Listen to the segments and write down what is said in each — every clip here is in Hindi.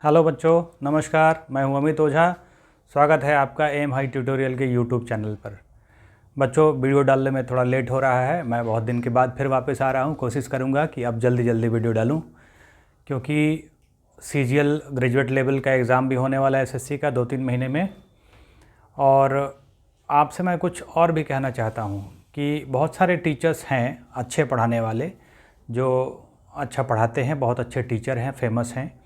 हेलो बच्चों, नमस्कार। मैं हूं अमित ओझा। स्वागत है आपका एम हाई ट्यूटोरियल के यूट्यूब चैनल पर। बच्चों, वीडियो डालने में थोड़ा लेट हो रहा है। मैं बहुत दिन के बाद फिर वापस आ रहा हूं। कोशिश करूंगा कि अब जल्दी जल्दी वीडियो डालूं, क्योंकि सीजीएल ग्रेजुएट लेवल का एग्ज़ाम भी होने वाला है एसएससी का 2-3 महीने में। और आपसे मैं कुछ और भी कहना चाहता हूँ कि बहुत सारे टीचर्स हैं अच्छे पढ़ाने वाले, जो अच्छा पढ़ाते हैं, बहुत अच्छे टीचर हैं, फेमस हैं।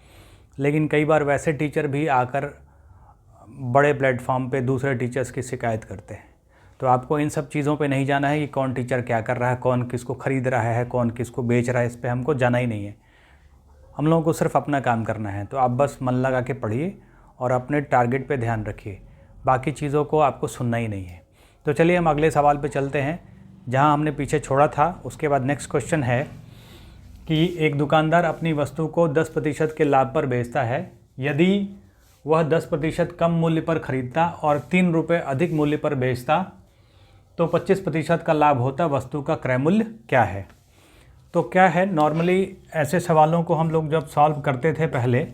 लेकिन कई बार वैसे टीचर भी आकर बड़े प्लेटफॉर्म पे दूसरे टीचर्स की शिकायत करते हैं। तो आपको इन सब चीज़ों पे नहीं जाना है कि कौन टीचर क्या कर रहा है, कौन किसको ख़रीद रहा है, कौन किसको बेच रहा है। इस पे हमको जाना ही नहीं है। हम लोगों को सिर्फ अपना काम करना है। तो आप बस मन लगा के पढ़िए और अपने टारगेट पे ध्यान रखिए। बाकी चीज़ों को आपको सुनना ही नहीं है। तो चलिए हम अगले सवाल पे चलते हैं, जहाँ हमने पीछे छोड़ा था। उसके बाद नेक्स्ट क्वेश्चन है कि एक दुकानदार अपनी वस्तु को 10% के लाभ पर बेचता है। यदि वह 10% कम मूल्य पर खरीदता और 3 रुपये अधिक मूल्य पर बेचता तो 25% का लाभ होता। वस्तु का क्रय मूल्य क्या है? तो क्या है, नॉर्मली ऐसे सवालों को हम लोग जब सॉल्व करते थे पहले,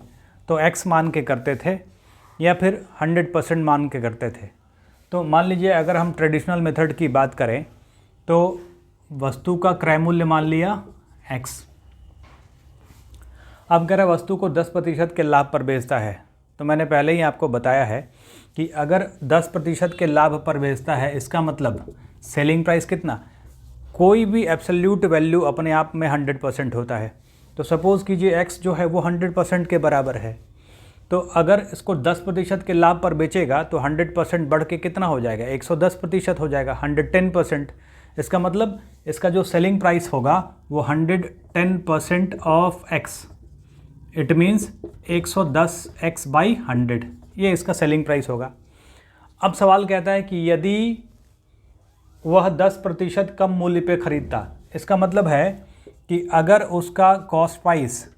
तो x मान के करते थे या फिर 100% मान के करते थे। तो मान लीजिए अगर हम ट्रेडिशनल मेथड की बात करें तो वस्तु का क्रय मूल्य मान लिया x। अब कह रहा है वस्तु को 10% के लाभ पर बेचता है। तो मैंने पहले ही आपको बताया है कि अगर 10% के लाभ पर बेचता है, इसका मतलब सेलिंग प्राइस कितना, कोई भी एब्सोल्यूट वैल्यू अपने आप में 100% होता है। तो सपोज़ कीजिए x जो है वो 100% के बराबर है। तो अगर इसको 10% के लाभ पर बेचेगा तो 100% बढ़ के कितना हो जाएगा, 110% हो जाएगा, 110%। इसका मतलब इसका जो सेलिंग प्राइस होगा वो 110% of x, it means 110x/100, ये इसका सेलिंग प्राइस होगा। अब सवाल कहता है कि यदि वह 10% कम मूल्य पे खरीदता, इसका मतलब है कि अगर उसका कॉस्ट प्राइस,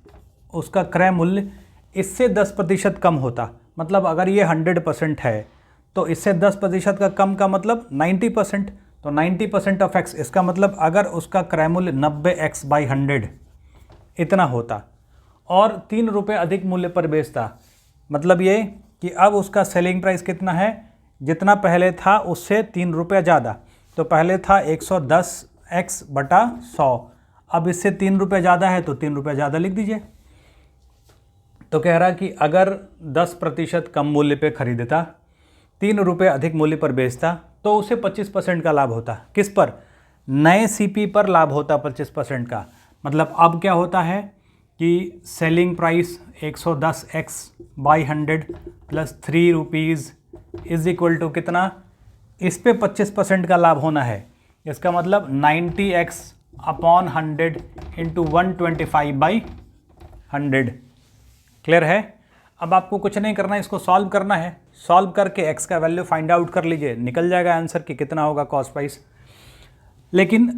उसका क्रय मूल्य इससे 10% कम होता, मतलब अगर ये 100% है तो इससे 10% का कम का मतलब 90%। तो 90% ऑफ x, इसका मतलब अगर उसका क्रय मूल्य 90x/100 इतना होता और 3 रुपये अधिक मूल्य पर बेचता, मतलब ये कि अब उसका सेलिंग प्राइस कितना है, जितना पहले था उससे 3 रुपये ज़्यादा। तो पहले था 110x/100, अब इससे 3 रुपये ज़्यादा है तो 3 रुपये ज़्यादा लिख दीजिए। तो कह रहा कि अगर 10% कम मूल्य पे खरीदता, 3 रुपये अधिक मूल्य पर बेचता तो उसे 25% का लाभ होता। किस पर? नए सीपी पर लाभ होता 25% का। मतलब अब क्या होता है कि selling price 110x/100 plus 3 rupees is equal to कितना, इस पे 25% का लाभ होना है। इसका मतलब 90x/100 इंटू 125/100। क्लियर है? अब आपको कुछ नहीं करना है, इसको सॉल्व करना है। सॉल्व करके x का वैल्यू फाइंड आउट कर लीजिए, निकल जाएगा आंसर कि कितना होगा कॉस्ट प्राइस। लेकिन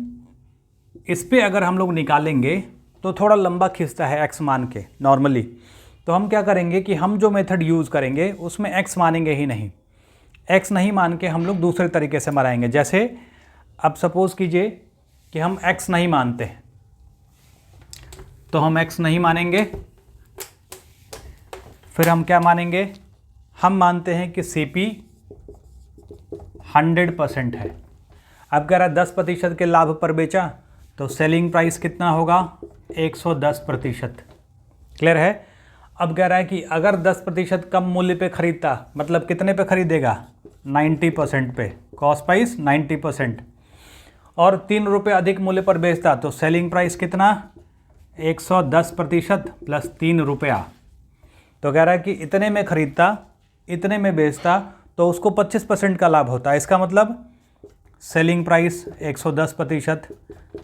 इस पे अगर हम लोग निकालेंगे तो थोड़ा लंबा खींचता है x मान के नॉर्मली। तो हम क्या करेंगे कि हम जो मेथड यूज़ करेंगे उसमें x मानेंगे ही नहीं। x नहीं मान के हम लोग दूसरे तरीके से मनाएंगे। जैसे अब सपोज़ कीजिए कि हम x नहीं मानते, तो हम x नहीं मानेंगे, फिर हम क्या मानेंगे, हम मानते हैं कि CP 100% है। अब कह रहा है 10% के लाभ पर बेचा तो सेलिंग प्राइस कितना होगा, 110%। क्लियर है? अब कह रहा है कि अगर 10% कम मूल्य पे खरीदता, मतलब कितने पे खरीदेगा, 90% पे, कॉस्ट प्राइस 90%, और 3 रुपये अधिक मूल्य पर बेचता तो सेलिंग प्राइस कितना, 110% प्लस 3 रुपया। तो कह रहा है कि इतने में खरीदता, इतने में बेचता तो उसको 25% का लाभ होता है। इसका मतलब सेलिंग प्राइस 110%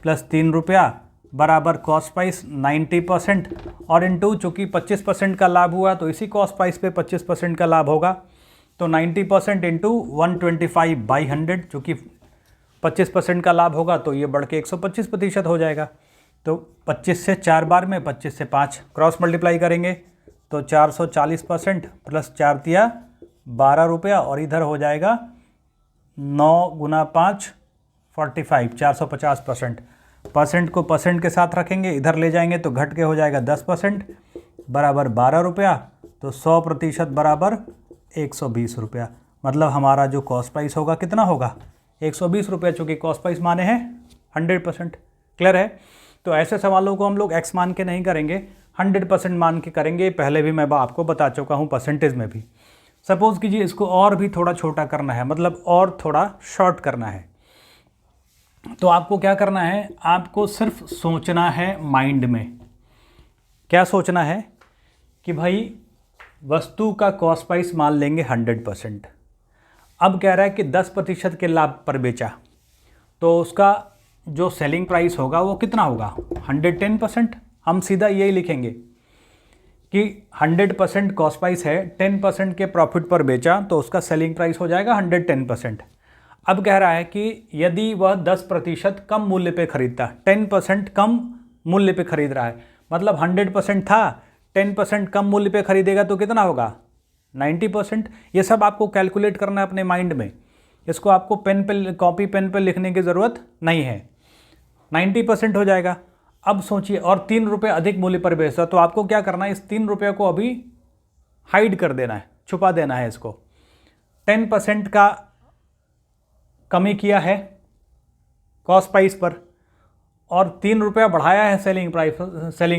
प्लस 3 रुपया बराबर कॉस्ट प्राइस 90%, और इनटू चूँकि 25% का लाभ हुआ तो इसी कॉस्ट प्राइस पे 25% का लाभ होगा। तो 90% इंटू 125/100, चूँकि 25% का लाभ होगा तो ये बढ़ के 125% हो जाएगा। तो 25 से 4 बार में, 25 से 5 क्रॉस मल्टीप्लाई करेंगे तो 440% प्लस 4 तिया 12 रुपया, और इधर हो जाएगा 9 गुना 5 45, 450%। परसेंट को परसेंट के साथ रखेंगे, इधर ले जाएंगे तो घट के हो जाएगा 10% बराबर 12 रुपया, तो 100% बराबर 120 रुपया। मतलब हमारा जो कॉस्ट प्राइस होगा कितना होगा, 120 रुपया, चूँकि कॉस्ट प्राइस माने हैं 100%। क्लियर है। तो ऐसे सवालों को हम लोग एक्स मान के नहीं करेंगे, 100% मान के करेंगे। पहले भी मैं आपको बता चुका हूँ परसेंटेज में भी। सपोज़ कीजिए इसको और भी थोड़ा छोटा करना है, मतलब और थोड़ा शॉर्ट करना है, तो आपको क्या करना है, आपको सिर्फ सोचना है माइंड में। क्या सोचना है कि भाई वस्तु का कॉस्ट प्राइस मान लेंगे 100%। अब कह रहा है कि 10% के लाभ पर बेचा, तो उसका जो सेलिंग प्राइस होगा वो कितना होगा, 110%। हम सीधा यही लिखेंगे कि 100% कॉस्ट प्राइस है, 10% के प्रॉफिट पर बेचा, तो उसका सेलिंग प्राइस हो जाएगा 110%। अब कह रहा है कि यदि वह 10% कम मूल्य पे खरीदता, 10% कम मूल्य पे खरीद रहा है, मतलब 100% था, 10% कम मूल्य पे खरीदेगा तो कितना होगा, 90%। ये सब आपको कैलकुलेट करना है अपने माइंड में, इसको आपको पेन पे, कॉपी पेन पे लिखने की ज़रूरत नहीं है। 90% हो जाएगा। अब सोचिए, और 3 रुपये अधिक मूल्य पर बेचता, तो आपको क्या करना है, इस 3 रुपये को अभी हाइड कर देना है, छुपा देना है इसको। 10% का कमी किया है कॉस्ट प्राइस पर और 3 रुपया बढ़ाया है सेलिंग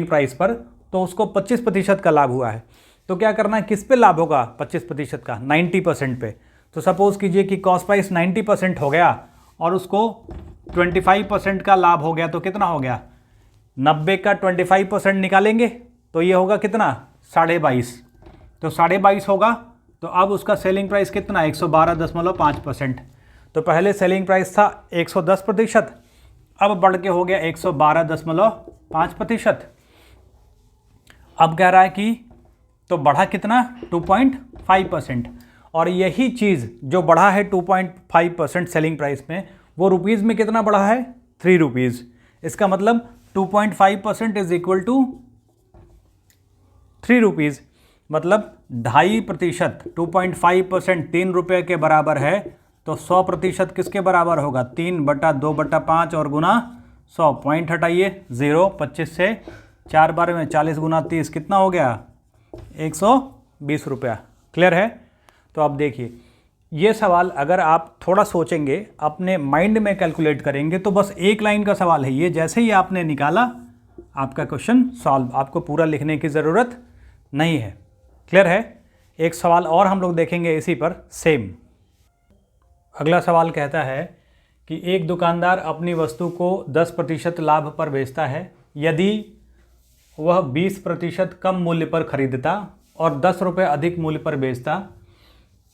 प्राइस पर, तो उसको 25% का लाभ हुआ है। तो क्या करना है, किस पे लाभ होगा 25% का, 90% पे। तो सपोज़ कीजिए कि कॉस्ट प्राइस 90% हो गया और उसको 25% का लाभ हो गया, तो कितना हो गया, 90 का 25% निकालेंगे तो ये होगा कितना, 22.5। तो 22.5 होगा, तो अब उसका सेलिंग प्राइस कितना, 112.5%। तो पहले सेलिंग प्राइस था 110%, अब बढ़ के हो गया 112.5%। अब कह रहा है कि तो बढ़ा कितना, 2.5%। और यही चीज़ जो बढ़ा है 2.5% सेलिंग प्राइस में, वो रुपीज़ में कितना बढ़ा है, 3 रुपीज़। इसका मतलब 2.5% इज इक्वल टू 3 रुपीज़, मतलब 2.5%। 2.5% 3 रुपये के बराबर है, तो 100% किसके बराबर होगा, 3/2/5 और गुना 100। पॉइंट हटाइए, 0, 25 से 4 बार में 40 गुना 30 कितना हो गया, 120 रुपया। क्लियर है। तो अब देखिए, ये सवाल अगर आप थोड़ा सोचेंगे, अपने माइंड में कैलकुलेट करेंगे, तो बस एक लाइन का सवाल है ये। जैसे ही आपने निकाला, आपका क्वेश्चन सॉल्व, आपको पूरा लिखने की ज़रूरत नहीं है। क्लियर है। एक सवाल और हम लोग देखेंगे इसी पर सेम। अगला सवाल कहता है कि एक दुकानदार अपनी वस्तु को 10% लाभ पर बेचता है। यदि वह 20% कम मूल्य पर खरीदता और 10 रुपये अधिक मूल्य पर बेचता,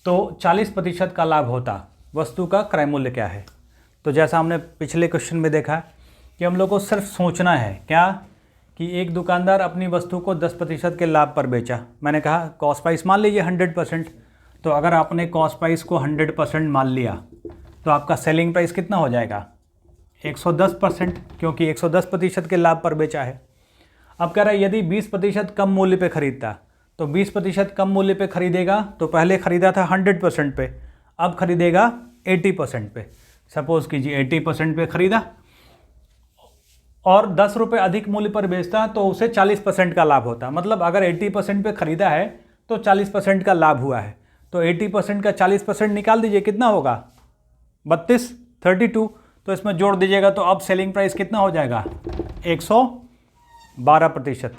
तो 40% का लाभ होता। वस्तु का क्रय मूल्य क्या है। तो जैसा हमने पिछले क्वेश्चन में देखा कि हम लोग को सिर्फ सोचना है क्या, कि एक दुकानदार अपनी वस्तु को 10% के लाभ पर बेचा। मैंने कहा कॉस्ट प्राइस मान लीजिए 100%। तो अगर आपने कॉस्ट प्राइस को 100% मान लिया, तो आपका सेलिंग प्राइस कितना हो जाएगा, 110%, क्योंकि 110% के लाभ पर बेचा है। अब कह रहा है यदि 20% कम मूल्य पे खरीदता, तो 20% कम मूल्य पे खरीदेगा, तो पहले खरीदा था 100% पे, अब खरीदेगा 80% पे। सपोज़ कीजिए 80% पे खरीदा और 10 रुपये अधिक मूल्य पर बेचता, तो उसे 40% का लाभ होता। मतलब अगर 80% पे खरीदा है तो 40% का लाभ हुआ है। तो 80% का 40% निकाल दीजिए, कितना होगा, 32, 32। तो इसमें जोड़ दीजिएगा, तो अब सेलिंग प्राइस कितना हो जाएगा, 112%।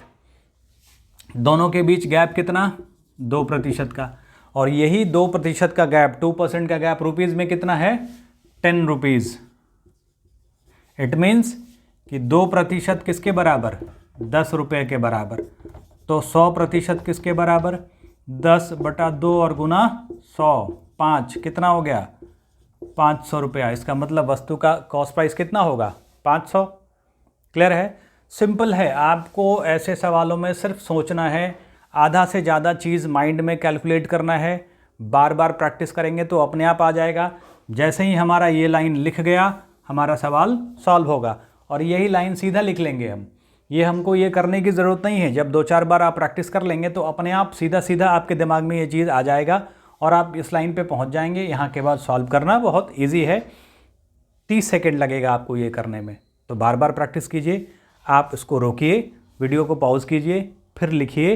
दोनों के बीच गैप कितना, 2% का। और यही 2% का गैप, 2% का गैप रुपीज़ में कितना है, 10 रुपीज़। इट मीन्स कि 2% किसके बराबर, 10 रुपये के बराबर। तो 100% किसके बराबर, 10/2 और गुना 100, 5, कितना हो गया, 500 रुपया। इसका मतलब वस्तु का कॉस्ट प्राइस कितना होगा, 500। क्लियर है। सिंपल है। आपको ऐसे सवालों में सिर्फ सोचना है, आधा से ज़्यादा चीज़ माइंड में कैलकुलेट करना है। बार बार प्रैक्टिस करेंगे तो अपने आप आ जाएगा। जैसे ही हमारा ये लाइन लिख गया, हमारा सवाल सॉल्व होगा। और यही लाइन सीधा लिख लेंगे हम। ये हमको ये करने की ज़रूरत नहीं है। जब 2-4 बार आप प्रैक्टिस कर लेंगे तो अपने आप सीधा सीधा आपके दिमाग में ये चीज़ आ जाएगा और आप इस लाइन पे पहुंच जाएंगे। यहाँ के बाद सॉल्व करना बहुत इजी है, 30 सेकेंड लगेगा आपको ये करने में। तो बार बार प्रैक्टिस कीजिए। आप इसको रोकिए, वीडियो को पॉज कीजिए, फिर लिखिए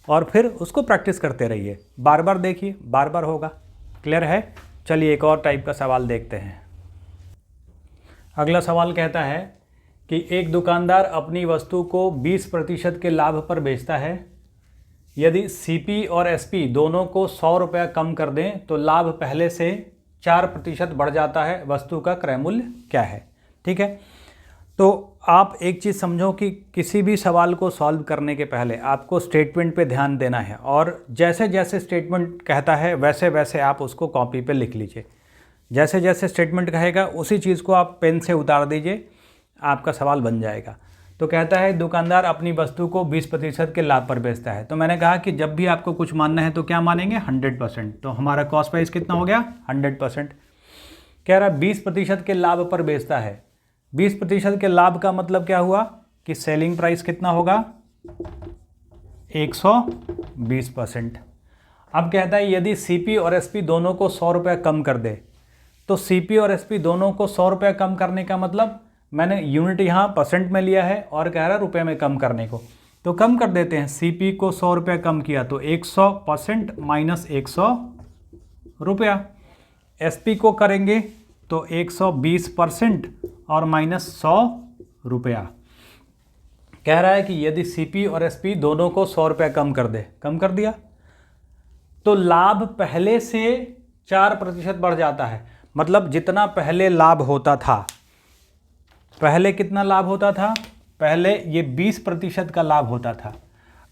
और फिर उसको प्रैक्टिस करते रहिए, बार बार देखिए, बार बार होगा। क्लियर है? चलिए एक और टाइप का सवाल देखते हैं। अगला सवाल कहता है कि एक दुकानदार अपनी वस्तु को 20% के लाभ पर बेचता है। यदि सीपी और एसपी दोनों को 100 रुपया कम कर दें तो लाभ पहले से 4% बढ़ जाता है, वस्तु का क्रय मूल्य क्या है? ठीक है, तो आप एक चीज़ समझो कि किसी भी सवाल को सॉल्व करने के पहले आपको स्टेटमेंट पे ध्यान देना है, और जैसे जैसे स्टेटमेंट कहता है वैसे वैसे आप उसको कॉपी पे लिख लीजिए। जैसे जैसे स्टेटमेंट कहेगा उसी चीज़ को आप पेन से उतार दीजिए, आपका सवाल बन जाएगा। तो कहता है दुकानदार अपनी वस्तु को 20% के लाभ पर बेचता है। तो मैंने कहा कि जब भी आपको कुछ मानना है तो क्या मानेंगे? 100%। तो हमारा कॉस्ट प्राइस कितना हो गया? 100%। कह रहा 20% के लाभ पर बेचता है। 20% के लाभ का मतलब क्या हुआ कि सेलिंग प्राइस कितना होगा? 120%। अब कहता है यदि सीपी और एसपी दोनों को 100 रुपये कम कर दे, तो सीपी और एसपी दोनों को 100 रुपये कम करने का मतलब मैंने यूनिट यहाँ परसेंट में लिया है और कह रहा रुपये में कम करने को, तो कम कर देते हैं। सीपी को 100 रुपये कम किया तो 100% माइनस 100 रुपया। एसपी को करेंगे तो 120% और माइनस 100 रुपया। कह रहा है कि यदि सीपी और एसपी दोनों को 100 रुपये कम कर दे, कम कर दिया, तो लाभ पहले से 4% बढ़ जाता है। मतलब जितना पहले लाभ होता था, पहले कितना लाभ होता था? पहले ये 20% का लाभ होता था।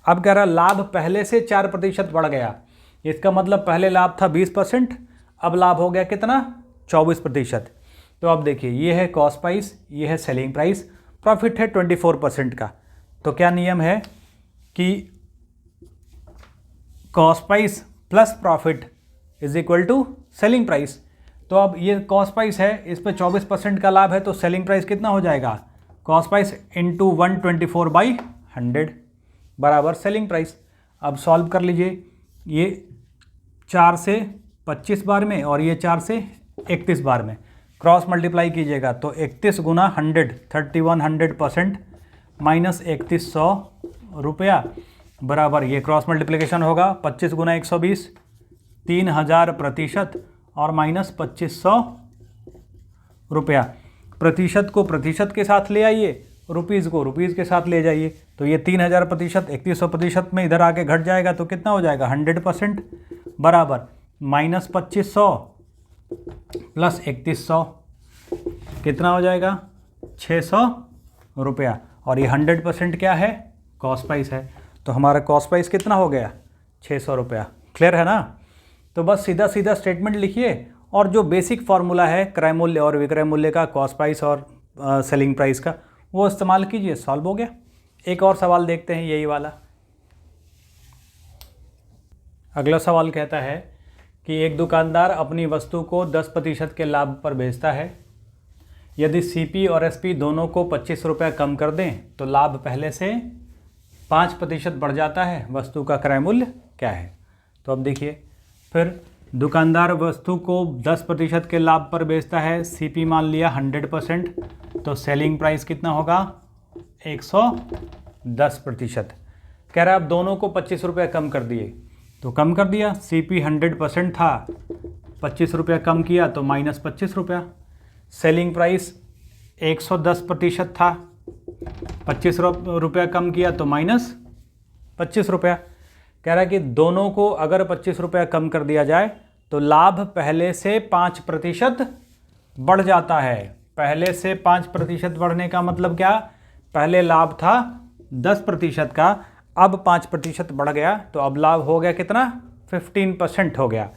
अब कह रहा लाभ पहले से 4% बढ़ गया। इसका मतलब पहले लाभ था 20%, अब लाभ हो गया कितना? 24%। तो अब देखिए ये है कॉस्ट प्राइस, ये है सेलिंग प्राइस, प्रॉफिट है 24% का। तो क्या नियम है कि cost price plus profit is equal to selling price. तो अब ये कॉस्ट प्राइस है, इस पर 24% का लाभ है, तो सेलिंग प्राइस कितना हो जाएगा? कॉस्ट प्राइस इंटू 124/100 बराबर सेलिंग प्राइस। अब सॉल्व कर लीजिए, ये 4 से 25 बार में और ये 4 से 31 बार में क्रॉस मल्टीप्लाई कीजिएगा तो 31 गुना 100 3100% माइनस 3100 रुपया बराबर, ये क्रॉस मल्टीप्लिकेशन होगा 25 गुना 120 3000% और माइनस 2500 रुपया। प्रतिशत को प्रतिशत के साथ ले आइए, रुपीज़ को रुपीज़ के साथ ले जाइए, तो ये 3000% 3100% में इधर आके घट जाएगा तो कितना हो जाएगा? 100% बराबर माइनस 2500 प्लस 3100 कितना हो जाएगा? 600 रुपया। और ये 100% क्या है? कॉस्ट प्राइस है। तो हमारा कॉस्ट प्राइस कितना हो गया? 600 रुपया। क्लियर है ना? तो बस सीधा सीधा स्टेटमेंट लिखिए और जो बेसिक फार्मूला है क्रय मूल्य और विक्रय मूल्य का, कॉस्ट प्राइस और सेलिंग प्राइस का, वो इस्तेमाल कीजिए, सॉल्व हो गया। एक और सवाल देखते हैं, यही वाला। अगला सवाल कहता है कि एक दुकानदार अपनी वस्तु को 10% के लाभ पर बेचता है। यदि सीपी और एसपी दोनों को 25 रुपये कम कर दें तो लाभ पहले से 5% बढ़ जाता है, वस्तु का क्रय मूल्य क्या है? तो अब देखिए, फिर दुकानदार वस्तु को 10% के लाभ पर बेचता है, सीपी मान लिया 100%, तो सेलिंग प्राइस कितना होगा? 110%। कह रहा है अब दोनों को 25 रुपये कम कर दिए, तो कम कर दिया। सीपी 100% था, 25 रुपये कम किया तो माइनस 25 रुपया। सेलिंग प्राइस 110% था, 25 रुपया कम किया तो माइनस 25 रुपया। कह रहा है कि दोनों को अगर 25 रुपया कम कर दिया जाए तो लाभ पहले से 5% बढ़ जाता है। पहले से 5% बढ़ने का मतलब क्या? पहले लाभ था 10% का, अब 5% बढ़ गया, तो अब लाभ हो गया कितना? 15% हो गया।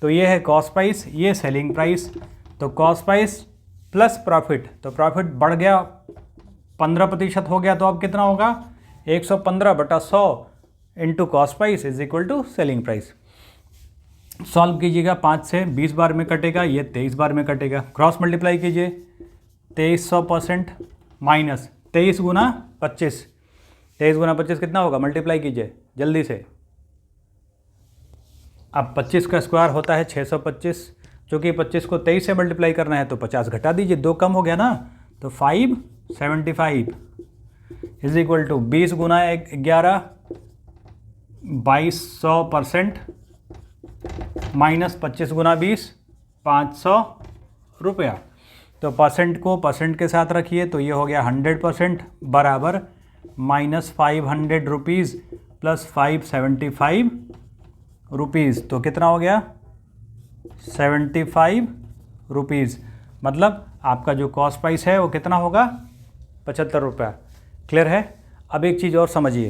तो ये है कॉस्ट प्राइस, ये सेलिंग प्राइस। तो कॉस्ट प्राइस प्लस प्रॉफिट, तो प्रॉफिट बढ़ गया 15% हो गया, तो अब कितना होगा? 115/100 into cost price is equal to selling price. Solve कीजिएगा, 5 से 20 बार में कटेगा, ये 23 बार में कटेगा। क्रॉस मल्टीप्लाई कीजिए, 2300% माइनस 23 गुना 25, 23 गुना 25 कितना होगा? मल्टीप्लाई कीजिए जल्दी से। अब 25 का स्क्वायर होता है 625, चूँकि 25 को 23 से मल्टीप्लाई करना है तो 50 घटा दीजिए, 2 कम हो गया ना, तो 575 इज इक्वल टू 20 गुना 11 2200% माइनस 25 गुना 20, 500 रुपया। तो परसेंट को परसेंट के साथ रखिए तो ये हो गया 100% बराबर -500 रुपीज़ प्लस 575 रुपीज़। तो कितना हो गया 75 रुपीज़। मतलब आपका जो कॉस्ट प्राइस है वो कितना होगा 75 रुपया। क्लियर है। अब एक चीज़ और समझिए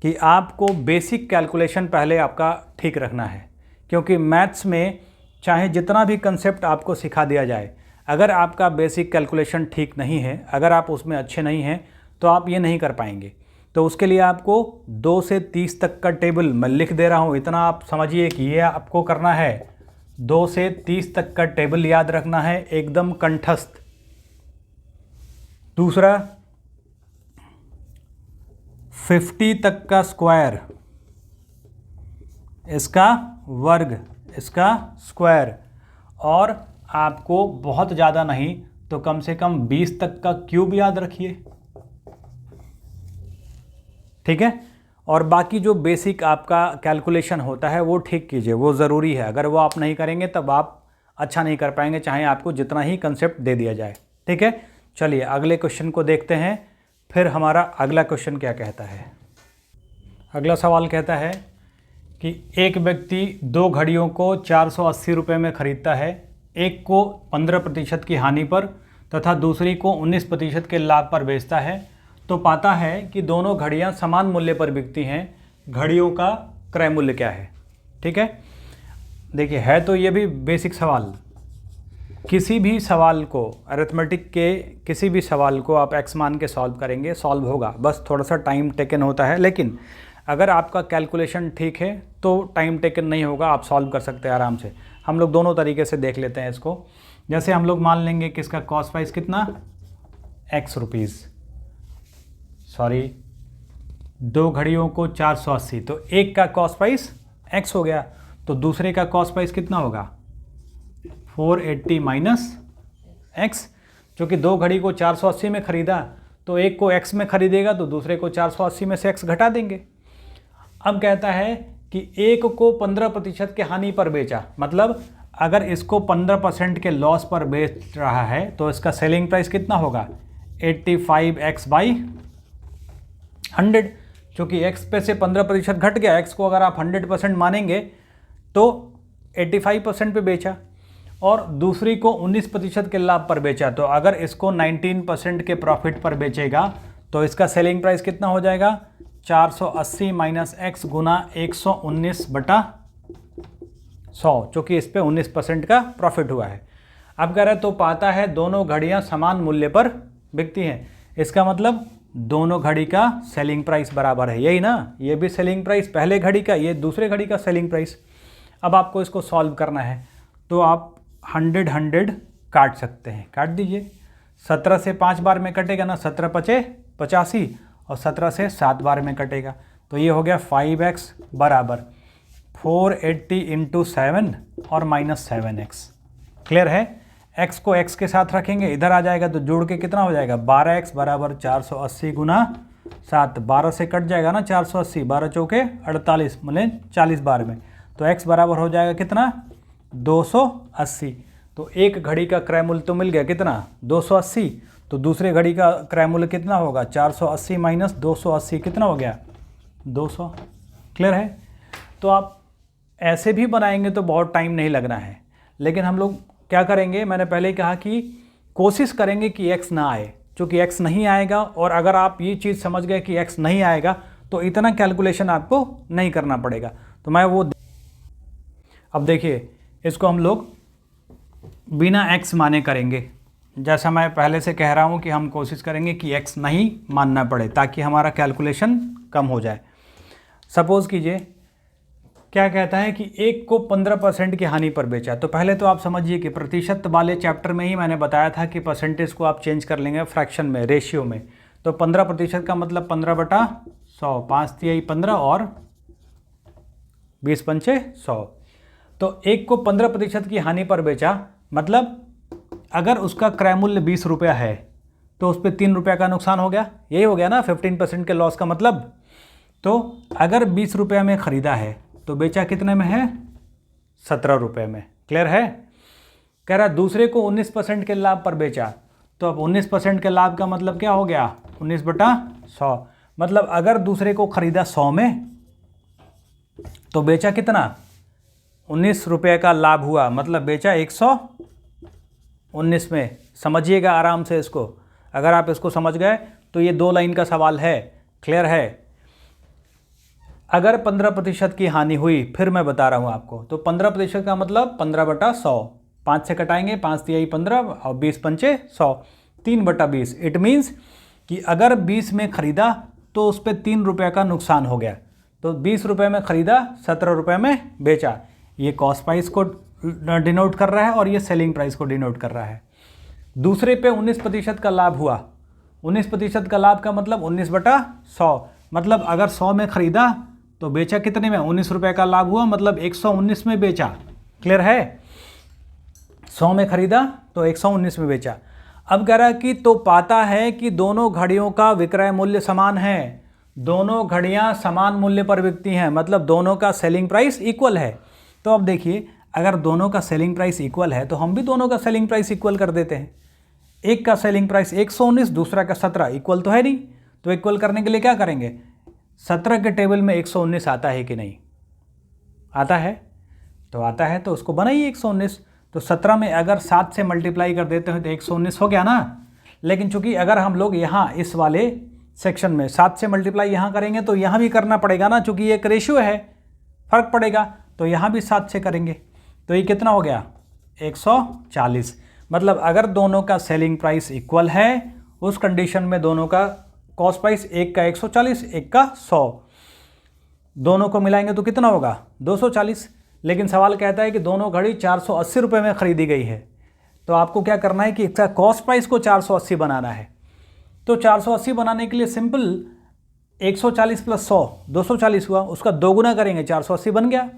कि आपको बेसिक कैलकुलेशन पहले आपका ठीक रखना है, क्योंकि मैथ्स में चाहे जितना भी कंसेप्ट आपको सिखा दिया जाए, अगर आपका बेसिक कैलकुलेशन ठीक नहीं है, अगर आप उसमें अच्छे नहीं हैं तो आप ये नहीं कर पाएंगे। तो उसके लिए आपको 2 से 30 तक का टेबल मैं लिख दे रहा हूँ, इतना आप समझिए कि ये आपको करना है। 2 से 30 तक का टेबल याद रखना है एकदम कंठस्थ। दूसरा 50 तक का स्क्वायर, इसका वर्ग, इसका स्क्वायर, और आपको बहुत ज़्यादा नहीं तो कम से कम 20 तक का क्यूब याद रखिए। ठीक है। और बाकी जो बेसिक आपका कैलकुलेशन होता है वो ठीक कीजिए, वो ज़रूरी है। अगर वो आप नहीं करेंगे तब आप अच्छा नहीं कर पाएंगे, चाहे आपको जितना ही कंसेप्ट दे दिया जाए। ठीक है। चलिए अगले क्वेश्चन को देखते हैं। फिर हमारा अगला क्वेश्चन क्या कहता है। अगला सवाल कहता है कि एक व्यक्ति 2 घड़ियों को 480 रुपये में ख़रीदता है, एक को 15% की हानि पर तथा दूसरी को 19% के लाभ पर बेचता है। तो पाता है कि दोनों घड़ियां समान मूल्य पर बिकती हैं, घड़ियों का क्रय मूल्य क्या है। ठीक है। देखिए है तो ये भी बेसिक सवाल। किसी भी सवाल को, अरिथमेटिक के किसी भी सवाल को आप एक्स मान के सॉल्व करेंगे, सॉल्व होगा, बस थोड़ा सा टाइम टेकन होता है। लेकिन अगर आपका कैलकुलेशन ठीक है तो टाइम टेकन नहीं होगा, आप सॉल्व कर सकते हैं आराम से। हम लोग दोनों तरीके से देख लेते हैं इसको। जैसे हम लोग मान लेंगे कि इसका कॉस्ट प्राइस कितना, एक्स रुपीज़, सॉरी 2 घड़ियों को 480, तो एक का कॉस्ट प्राइस एक्स हो गया, तो दूसरे का कॉस्ट प्राइस कितना होगा 480 माइनस एक्स। क्योंकि 2 घड़ी को 480 में ख़रीदा तो एक को एक्स में ख़रीदेगा तो दूसरे को 480 में से एक्स घटा देंगे। अब कहता है कि एक को 15% के हानि पर बेचा, मतलब अगर इसको 15% के लॉस पर बेच रहा है तो इसका सेलिंग प्राइस कितना होगा 85x/100। क्योंकि x पे से 15% घट गया, x को अगर आप 100% मानेंगे तो 85% पे बेचा, और दूसरी को 19% के लाभ पर बेचा। तो अगर इसको 19% के प्रॉफिट पर बेचेगा तो इसका सेलिंग प्राइस कितना हो जाएगा 480 माइनस एक्स गुना 119/100, चूँकि इस पर 19% का प्रॉफिट हुआ है। अब कह रहे तो पाता है दोनों घड़ियाँ समान मूल्य पर बिकती हैं। इसका मतलब दोनों घड़ी का सेलिंग प्राइस बराबर है, यही ना। ये भी सेलिंग प्राइस पहले घड़ी का, ये दूसरे घड़ी का सेलिंग प्राइस। अब आपको इसको सॉल्व करना है तो आप 100 काट सकते हैं, काट दीजिए। 17 से 5 बार में कटेगा ना, 17 पचे 85, और 17 से 7 बार में कटेगा। तो ये हो गया 5x बराबर 480 इंटू 7 और माइनस 7x। क्लियर है। x को x के साथ रखेंगे, इधर आ जाएगा तो जोड़ के कितना हो जाएगा 12x बराबर 480 गुना 7। 12 से कट जाएगा ना 480, 12 चौके 48, मतलब 40 बार में। तो x बराबर हो जाएगा कितना 280। तो एक घड़ी का क्रय मूल्य तो मिल गया कितना 280, तो दूसरे घड़ी का क्रय मूल्य कितना होगा 480 माइनस 280, कितना हो गया 200। क्लियर है। तो आप ऐसे भी बनाएंगे तो बहुत टाइम नहीं लगना है, लेकिन हम लोग क्या करेंगे, मैंने पहले ही कहा कि कोशिश करेंगे कि x ना आए, क्योंकि x नहीं आएगा। और अगर आप ये चीज़ समझ गए कि x नहीं आएगा तो इतना कैलकुलेशन आपको नहीं करना पड़ेगा। तो मैं वो, अब देखिए इसको हम लोग बिना x माने करेंगे। जैसा मैं पहले से कह रहा हूँ कि हम कोशिश करेंगे कि x नहीं मानना पड़े, ताकि हमारा कैलकुलेशन कम हो जाए। सपोज़ कीजिए क्या कहता है कि एक को 15% की हानि पर बेचा। तो पहले तो आप समझिए कि प्रतिशत वाले चैप्टर में ही मैंने बताया था कि परसेंटेज को आप चेंज कर लेंगे फ्रैक्शन में, रेशियो में। तो 15% का मतलब 15/100, 5 तिहाई 15 और 20 पंचे 100। तो एक को 15% की हानि पर बेचा, मतलब अगर उसका क्रय मूल्य 20 रुपया है तो उस पर 3 रुपये का नुकसान हो गया, यही हो गया ना 15% के लॉस का मतलब। तो अगर 20 रुपये में ख़रीदा है तो बेचा कितने में है? 17 रुपये में। क्लियर है? कह रहा दूसरे को 19% के लाभ पर बेचा, तो अब 19% के लाभ का मतलब क्या हो गया? 19/100। मतलब अगर दूसरे को ख़रीदा 100 में तो बेचा कितना? 19 रुपये का लाभ हुआ, मतलब बेचा 119 में। समझिएगा आराम से इसको। अगर आप इसको समझ गए तो ये 2 लाइन का सवाल है। क्लियर है? अगर 15% की हानि हुई, फिर मैं बता रहा हूँ आपको, तो 15% का मतलब 15/100, 5 से कटाएंगे, 5 तिहाई 15 और 20 पंचे 100, 3/20। इट मीन्स कि अगर 20 में ख़रीदा तो उस पर 3 रुपये का नुकसान हो गया। तो 20 रुपये में ख़रीदा, 17 रुपये में बेचा। ये कॉस्ट प्राइस को डिनोट कर रहा है और ये सेलिंग प्राइस को डिनोट कर रहा है। दूसरे पे 19% का लाभ हुआ। 19% का लाभ का मतलब 19/100। मतलब अगर 100 में ख़रीदा तो बेचा कितने में? 19 रुपये का लाभ हुआ, मतलब 119 में बेचा। क्लियर है? 100 में ख़रीदा तो 119 में बेचा। अब कह रहा कि तो पाता है कि दोनों घड़ियों का विक्रय मूल्य समान है। दोनों घड़ियां समान मूल्य पर बिकती हैं, मतलब दोनों का सेलिंग प्राइस इक्वल है। तो अब देखिए, अगर दोनों का सेलिंग प्राइस इक्वल है तो हम भी दोनों का सेलिंग प्राइस इक्वल कर देते हैं। एक का सेलिंग प्राइस 119, दूसरा का 17, इक्वल तो है नहीं। तो इक्वल करने के लिए क्या करेंगे? 17 के टेबल में 119 आता है कि नहीं? आता है। तो आता है तो उसको बनाइए 119। तो 17 में अगर 7 से मल्टीप्लाई कर देते हैं तो 119 हो गया ना। लेकिन चूंकि अगर हम लोग यहाँ इस वाले सेक्शन में 7 से मल्टीप्लाई यहाँ करेंगे तो यहाँ भी करना पड़ेगा ना, चूंकि ये एक रेशियो है, फ़र्क पड़ेगा। तो यहाँ भी 7 से करेंगे तो ये कितना हो गया? 140। मतलब अगर दोनों का सेलिंग प्राइस इक्वल है, उस कंडीशन में दोनों का कॉस्ट प्राइस, एक का 140, एक का 100, दोनों को मिलाएंगे तो कितना होगा? 240। लेकिन सवाल कहता है कि दोनों घड़ी 480 रुपये में ख़रीदी गई है। तो आपको क्या करना है कि इसका कॉस्ट प्राइस को 480 बनाना है। तो 480 बनाने के लिए सिंपल 140 + 100 240 हुआ, उसका 2 गुना करेंगे, 480 बन गया।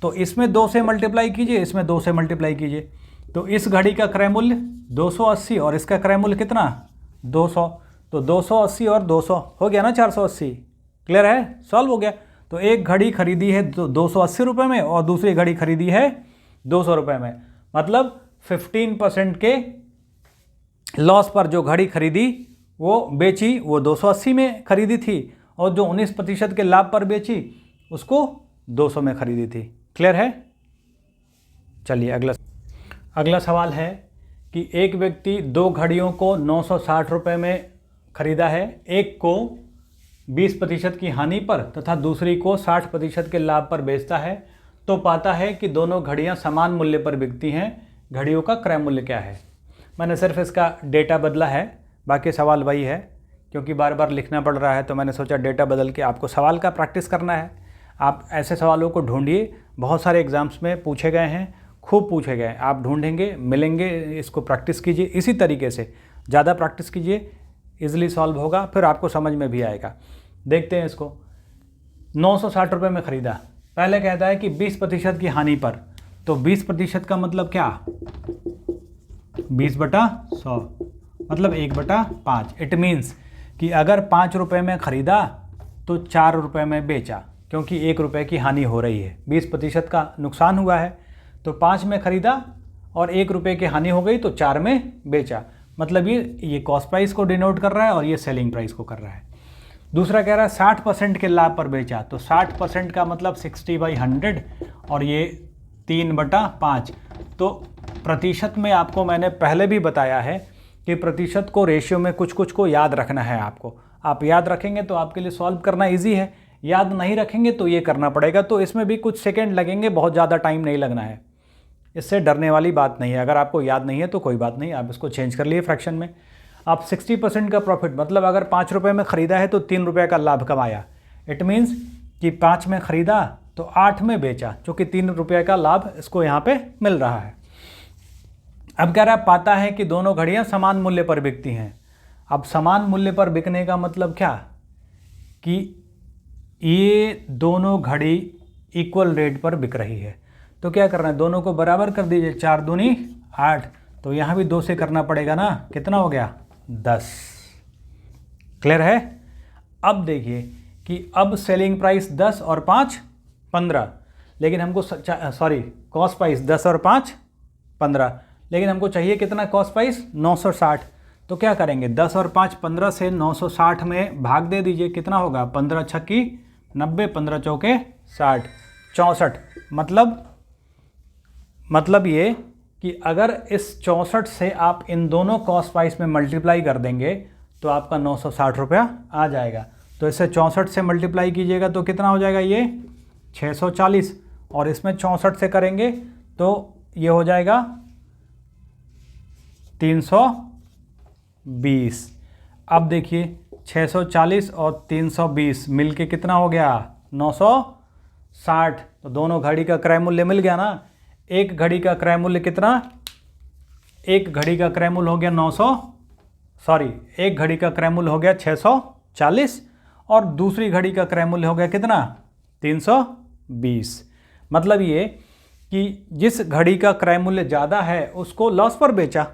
तो इसमें 2 से मल्टीप्लाई कीजिए, इसमें 2 से मल्टीप्लाई कीजिए। तो इस घड़ी का क्रय मूल्य 280 और इसका क्रय मूल्य कितना? 200। तो 280 और 200 हो गया ना 480। क्लियर है? सॉल्व हो गया। तो एक घड़ी खरीदी है 280 रुपये में और दूसरी घड़ी खरीदी है 200 रुपये में। मतलब 15% के लॉस पर जो घड़ी खरीदी वो बेची, वो 280 में खरीदी थी, और जो 19% के लाभ पर बेची उसको 200 में खरीदी थी। क्लियर है? चलिए अगला सवाल है कि एक व्यक्ति 2 घड़ियों को 960 रुपये में खरीदा है। एक को 20% की हानि पर तथा दूसरी को 60% के लाभ पर बेचता है। तो पाता है कि दोनों घड़ियां समान मूल्य पर बिकती हैं। घड़ियों का क्रय मूल्य क्या है? मैंने सिर्फ इसका डेटा बदला है, बाकी सवाल वही है। क्योंकि बार बार लिखना पड़ रहा है तो मैंने सोचा डेटा बदल के आपको सवाल का प्रैक्टिस करना है। आप ऐसे सवालों को ढूंढिए, बहुत सारे एग्ज़ाम्स में पूछे गए हैं, खूब पूछे गए। आप ढूंढेंगे, मिलेंगे, इसको प्रैक्टिस कीजिए। इसी तरीके से ज़्यादा प्रैक्टिस कीजिए, ईजिली सॉल्व होगा, फिर आपको समझ में भी आएगा। देखते हैं इसको। 960 रुपये में ख़रीदा। पहले कहता है कि 20% की हानि पर। तो 20% का मतलब क्या? 20/100 मतलब 1/5। इट मीन्स कि अगर 5 रुपये में ख़रीदा तो 4 रुपये में बेचा, क्योंकि 1 रुपये की हानि हो रही है, 20% का नुकसान हुआ है। तो 5 में ख़रीदा और 1 रुपये की हानि हो गई तो 4 में बेचा। मतलब ये कॉस्ट प्राइस को डिनोट कर रहा है और ये सेलिंग प्राइस को कर रहा है। दूसरा कह रहा है 60% के लाभ पर बेचा। तो 60% का मतलब 60/100 और ये 3/5। तो प्रतिशत में आपको मैंने पहले भी बताया है कि प्रतिशत को रेशियो में कुछ कुछ को याद रखना है आपको। आप याद रखेंगे तो आपके लिए सॉल्व करना इजी है, याद नहीं रखेंगे तो ये करना पड़ेगा। तो इसमें भी कुछ सेकंड लगेंगे, बहुत ज़्यादा टाइम नहीं लगना है। इससे डरने वाली बात नहीं है। अगर आपको याद नहीं है तो कोई बात नहीं, आप इसको चेंज कर लिए फ्रैक्शन में। आप 60% का प्रॉफिट, मतलब अगर 5 रुपये में ख़रीदा है तो 3 रुपये का लाभ कमाया। इट मीन्स कि 5 में ख़रीदा तो 8 में बेचा, चूँकि 3 रुपये का लाभ इसको यहाँ पे मिल रहा है। अब कह रहा है पाता है कि दोनों घड़ियाँ समान मूल्य पर बिकती हैं। अब समान मूल्य पर बिकने का मतलब क्या? कि ये दोनों घड़ी इक्वल रेट पर बिक रही है। तो क्या करना है? दोनों को बराबर कर दीजिए। 4 दूनी 8। तो यहाँ भी 2 से करना पड़ेगा ना। कितना हो गया? 10। क्लियर है? अब देखिए कि अब सेलिंग प्राइस 10 और 5 15, लेकिन हमको कॉस्ट प्राइस 10 और 5 15, लेकिन हमको चाहिए कितना कॉस्ट प्राइस 960। तो क्या करेंगे, 10 और 5 15 से 960 में भाग दे दीजिए, कितना होगा 15 छक्की 90, 15 चौके 60, 64। मतलब ये कि अगर इस 64 से आप इन दोनों कॉस्ट प्राइस में मल्टीप्लाई कर देंगे तो आपका 960 रुपया आ जाएगा। तो इसे 64 से मल्टीप्लाई कीजिएगा तो कितना हो जाएगा, ये 640, और इसमें 64 से करेंगे तो ये हो जाएगा 320। अब देखिए 640 और 320 मिलके कितना हो गया 960। तो दोनों घड़ी का क्रय मूल्य मिल गया ना। एक घड़ी का क्रय मूल्य कितना, एक घड़ी का क्रय मूल्य हो गया एक घड़ी का क्रय मूल्य हो गया 640 और दूसरी घड़ी का क्रय मूल्य हो गया कितना 320। मतलब ये कि जिस घड़ी का क्रय मूल्य ज़्यादा है उसको लॉस पर बेचा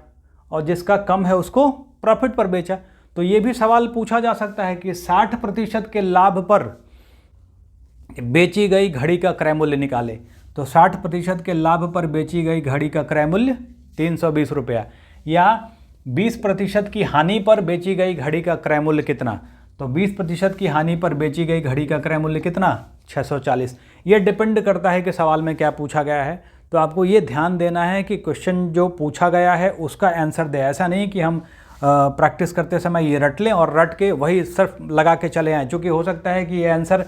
और जिसका कम है उसको प्रॉफिट पर बेचा। तो ये भी सवाल पूछा जा सकता है कि 60% के लाभ पर बेची गई घड़ी का क्रय मूल्य निकाले। तो 60% के लाभ पर बेची गई घड़ी का क्रय मूल्य 320 रुपया, या 20% की हानि पर बेची गई घड़ी का क्रय मूल्य कितना। तो 20% की हानि पर बेची गई घड़ी का क्रय मूल्य कितना 640। ये डिपेंड करता है कि सवाल में क्या पूछा गया है। तो आपको ये ध्यान देना है कि क्वेश्चन जो पूछा गया है उसका आंसर दे। ऐसा नहीं कि हम प्रैक्टिस करते समय ये रट लें और रट के वही सिर्फ लगा के चले आएँ, क्योंकि हो सकता है कि ये आंसर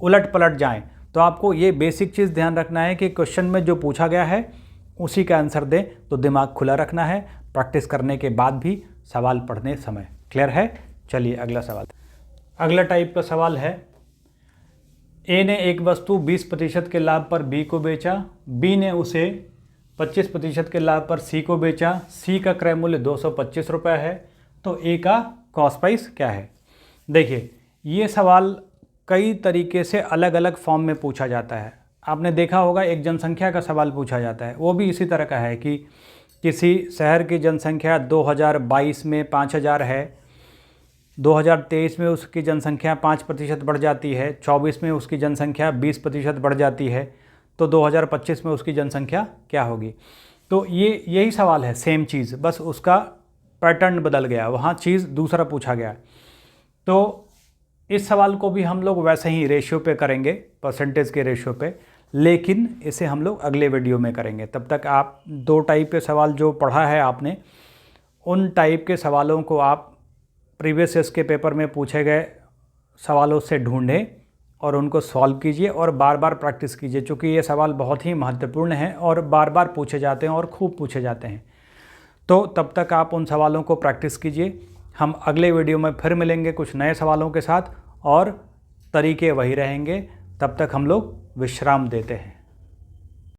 उलट पलट जाएँ। तो आपको ये बेसिक चीज़ ध्यान रखना है कि क्वेश्चन में जो पूछा गया है उसी का आंसर दें। तो दिमाग खुला रखना है प्रैक्टिस करने के बाद भी सवाल पढ़ने समय। क्लियर है? चलिए अगला सवाल। अगला टाइप का सवाल है, ए ने एक वस्तु 20% के लाभ पर बी को बेचा, बी ने उसे 25% के लाभ पर सी को बेचा, सी का क्रय मूल्य 225 रुपये है, तो ए का कॉस्ट प्राइस क्या है। देखिए ये सवाल कई तरीके से अलग अलग फॉर्म में पूछा जाता है। आपने देखा होगा एक जनसंख्या का सवाल पूछा जाता है, वो भी इसी तरह का है कि किसी शहर की जनसंख्या 2022 में 5000 है, 2023 में उसकी जनसंख्या 5% बढ़ जाती है, 24 में उसकी जनसंख्या 20% बढ़ जाती है, तो 2025 में उसकी जनसंख्या क्या होगी। तो यही सवाल है, सेम चीज़, बस उसका पैटर्न बदल गया, वहाँ चीज़ दूसरा पूछा गया। तो इस सवाल को भी हम लोग वैसे ही रेशियो पे करेंगे, परसेंटेज के रेशियो पे, लेकिन इसे हम लोग अगले वीडियो में करेंगे। तब तक आप 2 टाइप के सवाल जो पढ़ा है आपने, उन टाइप के सवालों को आप प्रीवियस ईयर्स के पेपर में पूछे गए सवालों से ढूंढें और उनको सॉल्व कीजिए और बार बार प्रैक्टिस कीजिए, क्योंकि ये सवाल बहुत ही महत्वपूर्ण हैं और बार बार पूछे जाते हैं और खूब पूछे जाते हैं। तो तब तक आप उन सवालों को प्रैक्टिस कीजिए। हम अगले वीडियो में फिर मिलेंगे कुछ नए सवालों के साथ और तरीके वही रहेंगे। तब तक हम लोग विश्राम देते हैं।